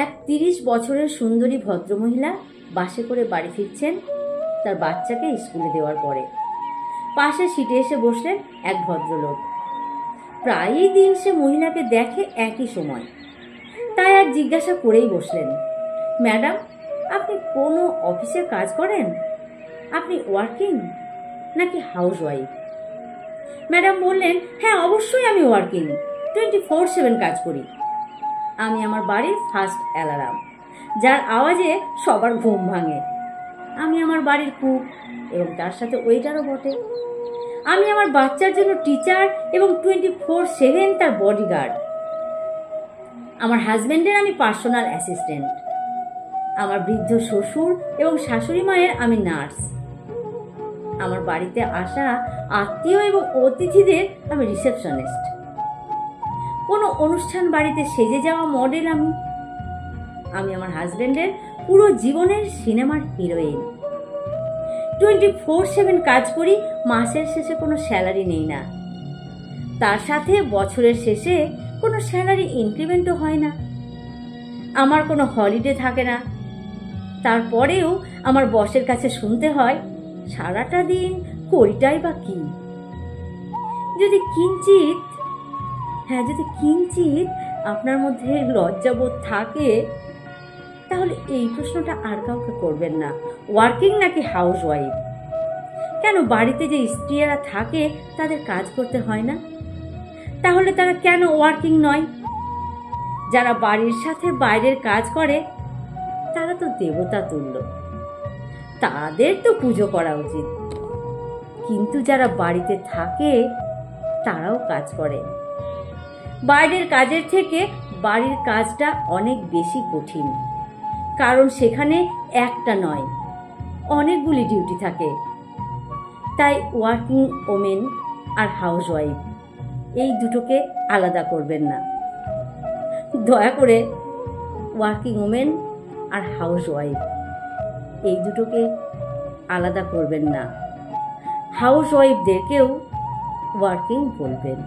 এক ৩০ বছরের সুন্দরী ভদ্রমহিলা বাসে করে বাড়ি ফিরছেন তার বাচ্চাকে স্কুলে দেওয়ার পরে। পাশে সিটে এসে বসলেন এক ভদ্রলোক। প্রায়ই দিন সে মহিলাকে দেখে একই সময়, তাই আর জিজ্ঞাসা করেই বসলেন, ম্যাডাম, আপনি কোনো অফিসের কাজ করেন? আপনি ওয়ার্কিং নাকি হাউসওয়াইফ? ম্যাডাম বললেন, হ্যাঁ, অবশ্যই আমি ওয়ার্কিং, 24/7 কাজ করি। আমি আমার বাড়ির ফার্স্ট অ্যালার্ম, যার আওয়াজে সবার ঘুম ভাঙে। আমি আমার বাড়ির কুক এবং তার সাথে ওয়েটারও বটে। আমি আমার বাচ্চার জন্য টিচার এবং 24/7 তার বডিগার্ড। আমার হাজব্যান্ডের আমি পার্সোনাল অ্যাসিস্ট্যান্ট। আমার বৃদ্ধ শ্বশুর এবং শাশুড়ি মায়ের আমি নার্স। আমার বাড়িতে আসা আত্মীয় এবং অতিথিদের আমি রিসেপশনিস্ট। কোনো অনুষ্ঠান বাড়িতে সেজে যাওয়া মডেল আমি। আমি আমার হাজব্যান্ডের পুরো জীবনের সিনেমার হিরোইন। 24/7 কাজ করি, মাসের শেষে কোনো স্যালারি নেই না। তার সাথে বছরের শেষে কোনো স্যালারি ইনক্রিমেন্টও হয় না। আমার কোনো হলিডে থাকে না। তারপরেও আমার বসের কাছে শুনতে হয়, সারাটা দিন করিটাই বা কি। যদি কিঞ্চিত আপনার মধ্যে লজ্জাবোধ থাকে, তাহলে এই প্রশ্নটা আর কাউকে করবেন না, ওয়ার্কিং নাকি হাউসওয়াইফ। কেন বাড়িতে যে স্ত্রীরা থাকে তাদের কাজ করতে হয় না? তাহলে তারা কেন ওয়ার্কিং নয়? যারা বাড়ির সাথে বাইরের কাজ করে তারা তো দেবতা তুল্য, তাদের তো পুজো করা উচিত। কিন্তু যারা বাড়িতে থাকে তারাও কাজ করে। বাইরের কাজের থেকে বাড়ির কাজটা অনেক বেশি কঠিন, কারণ সেখানে একটা নয়, অনেকগুলি ডিউটি থাকে। তাই ওয়ার্কিং ওমেন আর হাউসওয়াইফ এই দুটোকে আলাদা করবেন না। দয়া করে ওয়ার্কিং ওমেন আর হাউসওয়াইফ এই দুটোকে আলাদা করবেন না। হাউসওয়াইফদেরকেও ওয়ার্কিং বলবেন।